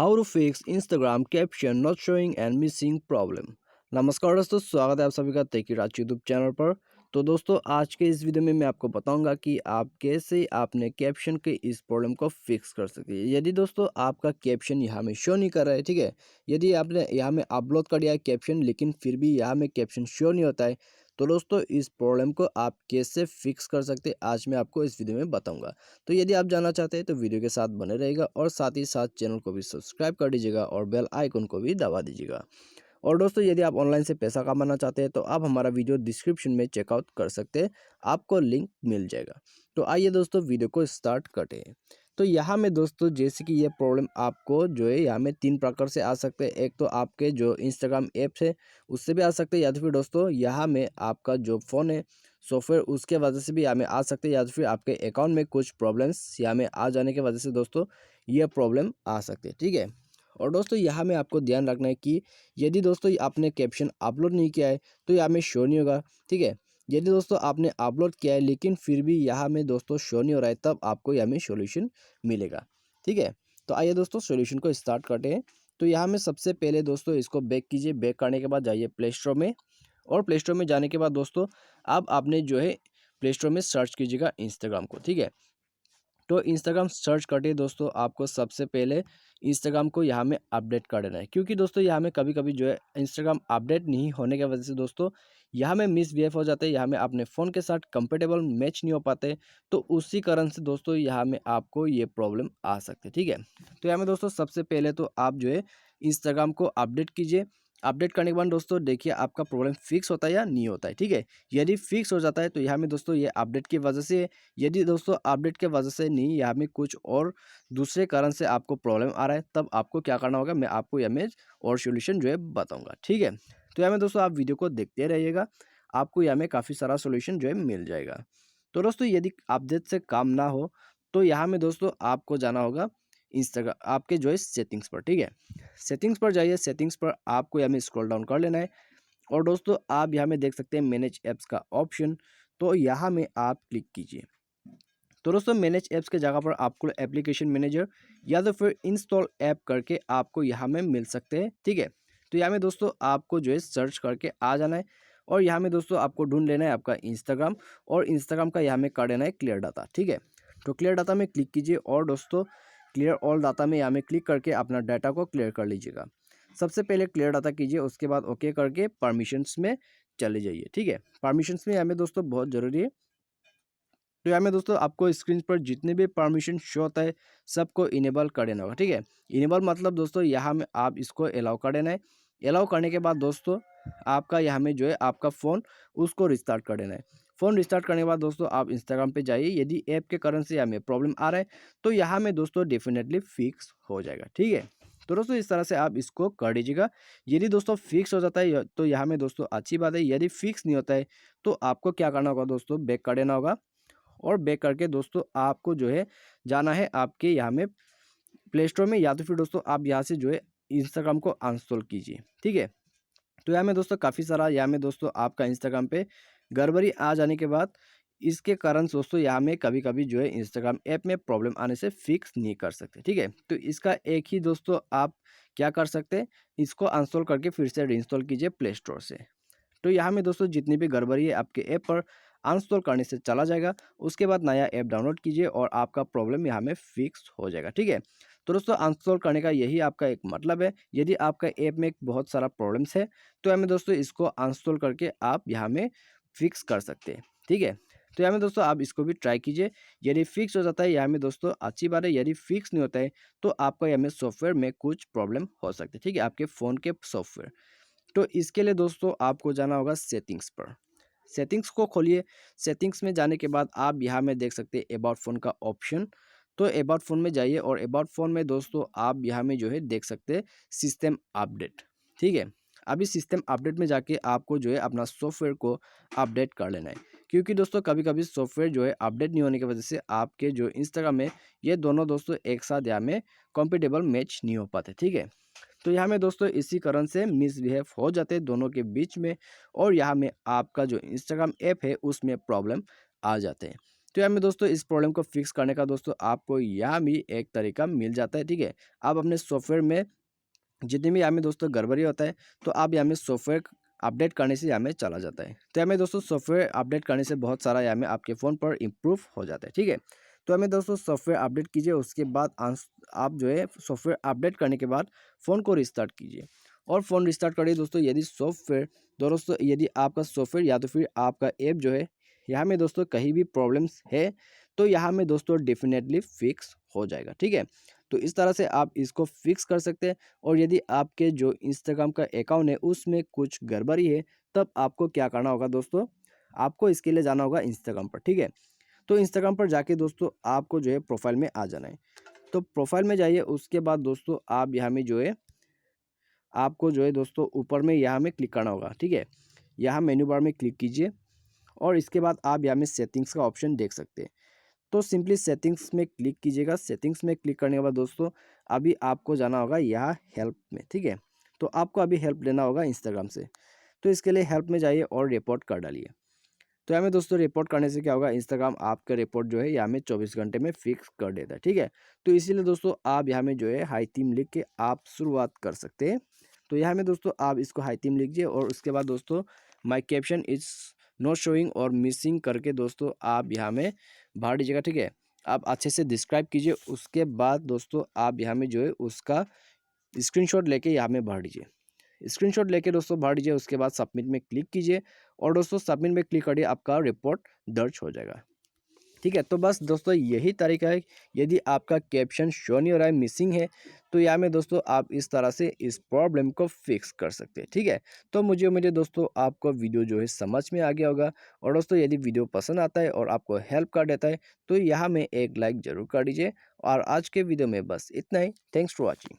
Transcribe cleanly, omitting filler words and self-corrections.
How to fix Instagram caption not showing and missing problem. नमस्कार दोस्तों, स्वागत है आप सभी का टेकी राज यूट्यूब चैनल पर। तो दोस्तों, आज के इस वीडियो में मैं आपको बताऊंगा कि आप कैसे आपने कैप्शन के इस प्रॉब्लम को फिक्स कर सकते हैं। यदि दोस्तों आपका कैप्शन यहाँ में शो नहीं कर रहा है, ठीक है, यदि आपने यहाँ में अपलोड कर दिया है कैप्शन लेकिन फिर भी यहाँ में कैप्शन शो नहीं होता है, तो दोस्तों इस प्रॉब्लम को आप कैसे फिक्स कर सकते हैं आज मैं आपको इस वीडियो में बताऊंगा। तो यदि आप जानना चाहते हैं तो वीडियो के साथ बने रहेगा और साथ ही साथ चैनल को भी सब्सक्राइब कर दीजिएगा और बेल आइकन को भी दबा दीजिएगा। और दोस्तों, यदि आप ऑनलाइन से पैसा कमाना चाहते हैं तो आप हमारा वीडियो डिस्क्रिप्शन में चेकआउट कर सकते हैं, आपको लिंक मिल जाएगा। तो आइए दोस्तों वीडियो को स्टार्ट करते हैं। तो यहाँ में दोस्तों जैसे कि ये प्रॉब्लम आपको जो है यहाँ में 3 प्रकार से आ सकते हैं। एक तो आपके जो इंस्टाग्राम ऐप्स है उससे भी आ सकते हैं, या तो फिर दोस्तों यहाँ में आपका जो फ़ोन है सॉफ्टवेयर उसके वजह से भी यहाँ में आ सकते हैं, या तो फिर आपके अकाउंट में कुछ प्रॉब्लम्स यहाँ में आ जाने की वजह से दोस्तों ये प्रॉब्लम आ सकते हैं, ठीक है। और दोस्तों यहाँ में आपको ध्यान रखना है कि यदि दोस्तों आपने कैप्शन अपलोड नहीं किया है तो यहाँ में शो नहीं होगा, ठीक है। यदि दोस्तों आपने अपलोड किया है लेकिन फिर भी यहाँ में दोस्तों शो नहीं हो रहा है, तब आपको यहाँ में सॉल्यूशन मिलेगा, ठीक है। तो आइए दोस्तों सॉल्यूशन को स्टार्ट करते हैं। तो यहाँ में सबसे पहले दोस्तों इसको बैक कीजिए। बैक करने के बाद जाइए प्ले स्टोर में, और प्ले स्टोर में जाने के बाद दोस्तों अब आपने जो है प्ले स्टोर में सर्च कीजिएगा इंस्टाग्राम को, ठीक है। तो इंस्टाग्राम सर्च करते दोस्तों आपको सबसे पहले इंस्टाग्राम को यहाँ में अपडेट कर देना है, क्योंकि दोस्तों यहाँ में कभी कभी जो है इंस्टाग्राम अपडेट नहीं होने की वजह से दोस्तों यहाँ में मिसबिहेव हो जाते हैं, यहाँ में अपने फ़ोन के साथ कंपेटेबल मैच नहीं हो पाते। तो उसी कारण से दोस्तों यहाँ में आपको ये प्रॉब्लम आ सकती है, ठीक है। तो यहाँ में दोस्तों सबसे पहले तो आप जो है इंस्टाग्राम को अपडेट कीजिए। अपडेट करने के बाद दोस्तों देखिए आपका प्रॉब्लम फिक्स होता है या नहीं होता है, ठीक है। यदि फिक्स हो जाता है तो यहाँ में दोस्तों ये अपडेट की वजह से, यदि दोस्तों अपडेट के वजह से नहीं, यहाँ में कुछ और दूसरे कारण से आपको प्रॉब्लम आ रहा है, तब आपको क्या करना होगा मैं आपको यहाँ में और सॉल्यूशन जो है बताऊंगा, ठीक है। तो यहाँ में दोस्तों आप वीडियो को देखते रहिएगा, आपको यहाँ में काफ़ी सारा सॉल्यूशन जो है मिल जाएगा। तो दोस्तों यदि अपडेट से काम ना हो तो यहाँ में दोस्तों आपको जाना होगा इंस्टाग्राम आपके जो है सेटिंग्स पर, ठीक है। सेटिंग्स पर जाइए, सेटिंग्स पर आपको यहाँ में स्क्रॉल डाउन कर लेना है, और दोस्तों आप यहाँ में देख सकते हैं मैनेज ऐप्स का ऑप्शन, तो यहाँ में आप क्लिक कीजिए। तो दोस्तों मैनेज ऐप्स के जगह पर आपको एप्लीकेशन मैनेजर या तो फिर इंस्टॉल ऐप करके आपको यहाँ में मिल सकते हैं, ठीक है। तो यहाँ में दोस्तों आपको जो है सर्च करके आ जाना है, और यहाँ में दोस्तों आपको ढूंढ लेना है आपका इंस्टाग्राम, और इंस्टाग्राम का यहाँ में कर देना है क्लियर डाटा, ठीक है। तो क्लियर डाटा में क्लिक कीजिए, और दोस्तों क्लियर ऑल डाटा में यहाँ में क्लिक करके अपना डाटा को क्लियर कर लीजिएगा। सबसे पहले क्लियर डाटा कीजिए, उसके बाद ओके करके परमिशंस में चले जाइए, ठीक है। परमिशंस में यहाँ में दोस्तों बहुत ज़रूरी है। तो यहाँ में दोस्तों आपको स्क्रीन पर जितने भी परमिशन शो होता है सबको इनेबल कर देना होगा, ठीक है। इनेबल मतलब दोस्तों यहाँ में आप इसको अलाउ कर देना है। अलाउ करने के बाद दोस्तों आपका यहाँ में जो है आपका फ़ोन उसको रिस्टार्ट कर देना है। फ़ोन रिस्टार्ट करने के बाद दोस्तों आप इंस्टाग्राम पे जाइए। यदि ऐप के कारण से यहाँ में प्रॉब्लम आ रहा है तो यहाँ में दोस्तों डेफिनेटली फिक्स हो जाएगा, ठीक है। तो दोस्तों इस तरह से आप इसको कर दीजिएगा। यदि दोस्तों फिक्स हो जाता है तो यहाँ में दोस्तों अच्छी बात है। यदि फिक्स नहीं होता है तो आपको क्या करना होगा दोस्तों, बैक कर देना होगा, और बैक करके दोस्तों आपको जो है जाना है आपके यहाँ में प्ले स्टोर में, या तो फिर दोस्तों आप यहाँ से जो है इंस्टाग्राम को अनइंस्टॉल कीजिए, ठीक है। तो यहाँ में दोस्तों काफ़ी सारा यहाँ में दोस्तों आपका इंस्टाग्राम पे गड़बड़ी आ जाने के बाद इसके कारण दोस्तों यहाँ में कभी कभी जो है इंस्टाग्राम ऐप में प्रॉब्लम आने से फिक्स नहीं कर सकते, ठीक है। तो इसका एक ही दोस्तों आप क्या कर सकते हैं, इसको अनइंस्टॉल करके फिर से रीइंस्टॉल कीजिए प्ले स्टोर से। तो यहाँ में दोस्तों जितनी भी गड़बड़ी है आपके ऐप पर अनइंस्टॉल करने से चला जाएगा। उसके बाद नया ऐप डाउनलोड कीजिए और आपका प्रॉब्लम यहाँ में फिक्स हो जाएगा, ठीक है। तो दोस्तों अनइंस्टॉल करने का यही आपका एक मतलब है। यदि आपका ऐप में बहुत सारा प्रॉब्लम्स है तो हमें दोस्तों इसको अनइंस्टॉल करके आप यहाँ में फिक्स कर सकते हैं, ठीक है। तो यहाँ में दोस्तों आप इसको भी ट्राई कीजिए। यदि फिक्स हो जाता है यहाँ में दोस्तों अच्छी बात है, यदि फिक्स नहीं होता है तो आपका यहाँ में सॉफ्टवेयर में कुछ प्रॉब्लम हो सकती है, ठीक है, आपके फ़ोन के सॉफ्टवेयर। तो इसके लिए दोस्तों आपको जाना होगा सेटिंग्स पर। सेटिंग्स को खोलिए। सेटिंग्स में जाने के बाद आप यहाँ में देख सकते हैं अबाउट फ़ोन का ऑप्शन। तो अबाउट फ़ोन में जाइए, और अबाउट फ़ोन में दोस्तों आप यहाँ में जो है देख सकते हैं सिस्टम अपडेट, ठीक है। अभी सिस्टम अपडेट में जाके आपको जो है अपना सॉफ्टवेयर को अपडेट कर लेना है, क्योंकि दोस्तों कभी कभी सॉफ्टवेयर जो है अपडेट नहीं होने की वजह से आपके जो इंस्टाग्राम है ये दोनों दोस्तों एक साथ यहाँ में कंपेटेबल मैच नहीं हो पाते, ठीक है। तो यहाँ में दोस्तों इसी कारण से मिसबिहेव हो जाते हैं दोनों के बीच में, और यहाँ में आपका जो इंस्टाग्राम ऐप है उसमें प्रॉब्लम आ जाते हैं। तो यहाँ में दोस्तों इस प्रॉब्लम को फिक्स करने का दोस्तों आपको यहाँ भी एक तरीका मिल जाता है, ठीक है। आप अपने सॉफ्टवेयर में जितने भी यहाँ में दोस्तों गड़बड़ी होता है, तो आप यहाँ में सॉफ्टवेयर अपडेट करने से यहाँ में चला जाता है। तो यहाँ में दोस्तों सॉफ्टवेयर अपडेट करने से बहुत सारा यहाँ में आपके फ़ोन पर इम्प्रूव हो जाता है, ठीक है। तो हमें दोस्तों सॉफ्टवेयर अपडेट कीजिए, उसके बाद आप जो है सॉफ्टवेयर अपडेट करने के बाद फ़ोन को रिस्टार्ट कीजिए और फ़ोन रिस्टार्ट करिए दोस्तों। यदि सॉफ्टवेयर दोस्तों यदि आपका सॉफ्टवेयर या तो फिर आपका ऐप जो है यहाँ में दोस्तों कहीं भी प्रॉब्लम्स है, तो यहाँ में दोस्तों डेफिनेटली फिक्स हो जाएगा, ठीक है। तो इस तरह से आप इसको फिक्स कर सकते हैं। और यदि आपके जो इंस्टाग्राम का अकाउंट है उसमें कुछ गड़बड़ी है, तब आपको क्या करना होगा दोस्तों, आपको इसके लिए जाना होगा इंस्टाग्राम पर, ठीक है। तो इंस्टाग्राम पर जाके दोस्तों आपको जो है प्रोफाइल में आ जाना है। तो प्रोफाइल में जाइए, उसके बाद दोस्तों आप यहाँ में जो है आपको जो है दोस्तों ऊपर में यहाँ में क्लिक करना होगा, ठीक है। यहाँ मेन्यू बार में क्लिक कीजिए और इसके बाद आप यहाँ में सेटिंग्स का ऑप्शन देख सकते हैं। तो सिंपली सेटिंग्स में क्लिक कीजिएगा। सेटिंग्स में क्लिक करने के बाद दोस्तों अभी आपको जाना होगा यहाँ हेल्प में, ठीक है। तो आपको अभी हेल्प लेना होगा इंस्टाग्राम से। तो इसके लिए हेल्प में जाइए और रिपोर्ट कर डालिए। तो यहाँ में दोस्तों रिपोर्ट करने से क्या होगा, इंस्टाग्राम आपका रिपोर्ट जो है यहाँ में 24 घंटे में फिक्स कर देता है, ठीक है। तो इसीलिए दोस्तों आप यहाँ में जो है हाई थीम लिख के आप शुरुआत कर सकते हैं। तो यहाँ में दोस्तों आप इसको हाई थीम लीजिए और उसके बाद दोस्तों माई कैप्शन इज नॉट शोइंग और मिसिंग करके दोस्तों आप यहाँ में भर दीजिएगा, ठीक है। आप अच्छे से डिस्क्राइब कीजिए, उसके बाद दोस्तों आप यहाँ में जो है उसका स्क्रीनशॉट लेके यहाँ में भर दीजिए। स्क्रीनशॉट लेके दोस्तों भर दीजिए, उसके बाद सबमिट में क्लिक कीजिए और दोस्तों सबमिट में क्लिक करिए, आपका रिपोर्ट दर्ज हो जाएगा, ठीक है। तो बस दोस्तों यही तरीका है। यदि आपका कैप्शन शो नहीं हो रहा है, मिसिंग है, तो यहाँ में दोस्तों आप इस तरह से इस प्रॉब्लम को फिक्स कर सकते हैं, ठीक है। तो मुझे उम्मीद है दोस्तों आपको वीडियो जो है समझ में आ गया होगा। और दोस्तों यदि वीडियो पसंद आता है और आपको हेल्प कर देता है, तो यहाँ में एक लाइक ज़रूर कर दीजिए। और आज के वीडियो में बस इतना ही। Thanks for watching.